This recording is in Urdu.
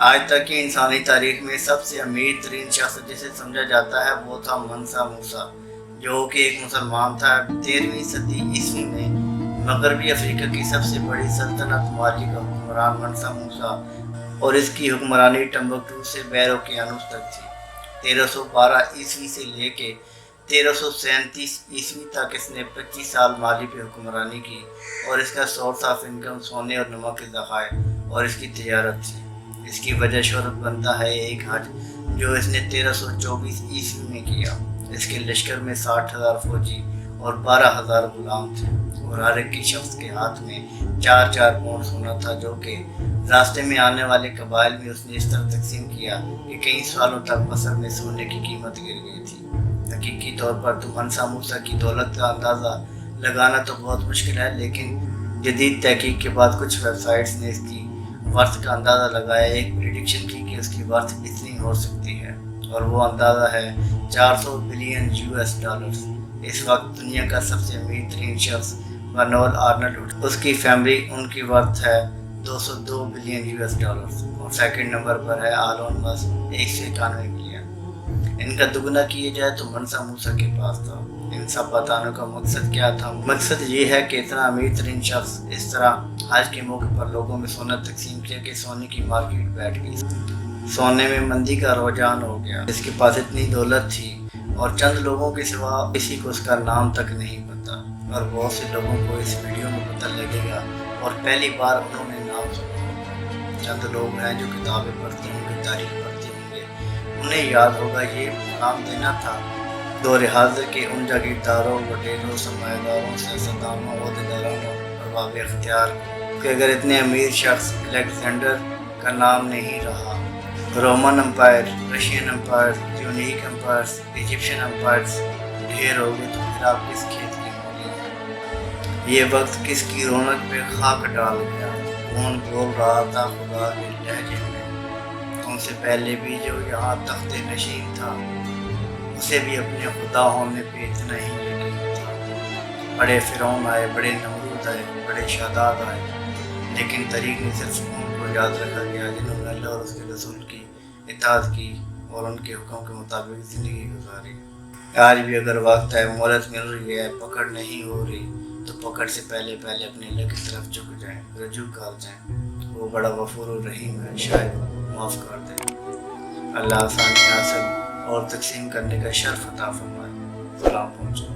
آج تک کی انسانی تاریخ میں سب سے امیر ترین شخص جسے سمجھا جاتا ہے وہ تھا منسا موسیٰ، جو کہ ایک مسلمان تھا۔ 13ویں صدی عیسوی میں مغربی افریقہ کی سب سے بڑی سلطنت مالی کا حکمران منسا موسیٰ، اور اس کی حکمرانی ٹمبکٹو سے بحر اوقیانوس تک تھی۔ 1312 عیسوی سے لے کے 1337 عیسوی تک اس نے 25 سال مالی پہ حکمرانی کی، اور اس کا سورس آف انکم سونے اور نمک کے ذخائر اور اس کی تجارت تھی۔ اس کی وجہ شہرت بنتا ہے ایک حج جو اس نے 1324 عیسوی میں کیا۔ اس کے لشکر میں 60,000 فوجی اور 12,000 غلام تھے، اور ہر ایک کی شخص کے ہاتھ میں 4 پاؤنڈ سونا تھا، جو کہ راستے میں آنے والے قبائل میں اس نے اس طرح تقسیم کیا کہ کئی سالوں تک مصر میں سونے کی قیمت گر گئی تھی۔ حقیقی طور پر تو منسا موسیٰ کی دولت کا اندازہ لگانا تو بہت مشکل ہے، لیکن جدید تحقیق کے بعد کچھ ویب سائٹس نے اس کی ورتھ کا اندازہ لگایا، ایک پریڈکشن کی کہ اس کی ورتھ اتنی ہو سکتی ہے، اور وہ اندازہ ہے 400 بلین US ڈالرز۔ اس وقت دنیا کا سب سے امیر ترین شخص برنولڈ آرنلڈ، اس کی فیملی، ان کی ورتھ ہے 202 بلین US ڈالرز، اور سیکنڈ نمبر پر ہے آلون مسک 191 بلین۔ ان کا دگنا کیے جائے تو منسا موسیٰ کے پاس تھا۔ ان سب بتانے کا مقصد کیا تھا؟ مقصد یہ ہے کہ اتنا امیر ترین شخص اس طرح حج کے موقع پر لوگوں میں سونا تقسیم کیا کہ سونے کی مارکیٹ بیٹھ گئی، سونے میں مندی کا رجحان ہو گیا۔ اس کے پاس اتنی دولت تھی اور چند لوگوں کے سوا کسی کو اس کا نام تک نہیں پتا، اور بہت سے لوگوں کو اس ویڈیو میں پتہ لگے گا اور پہلی بار انہوں نے نام سنا ہوگا۔ چند لوگ ہیں جو کتابیں پڑھتے ہوں گے، تاریخ پڑھتے ہوں گے، انہیں یاد ہوگا یہ مقام دینا تھا دور حاضر کے ان جاگیرداروں، وڈیروں، سرمایہ داروں، سیاستدانوں، عہدیداروں اور باب اختیار کہ اگر اتنے امیر شخص الیگزینڈر کا نام نہیں رہا، Roman empire, Russian empire, unique empires, Egyptian empires ڈھیر ہو گئے، تو پھر آپ کس کھیت کی مولی ہیں؟ یہ وقت کس کی رونق پہ خاک ڈال گیا؟ کون بول رہا تھا خدا کے لہجے میں؟ تم سے پہلے بھی جو یہاں تخت نشین تھا، اسے بھی اپنے خدا ہونے پہ اتنا ہی یقین تھا۔ بڑے فرعون آئے، بڑے نمرود آئے، بڑے شاداب آئے، لیکن طریق میں صرف ان کو یاد رکھا گیا جنہوں نے اللہ اور اس کے رسول کی اطاعت کی اور ان کے حکم کے مطابق زندگی گزاری۔ آج بھی اگر وقت ہے، مہلت مل رہی ہے، پکڑ نہیں ہو رہی، تو پکڑ سے پہلے اپنے اللہ کی طرف جھک جائیں، رجوع کر جائیں۔ وہ بڑا غفور الرحیم ہے، شاید معاف کر دیں۔ اللہ آسانی حاصل اور تقسیم کرنے کا شرف عطا فرمائے۔ سلام پہنچے۔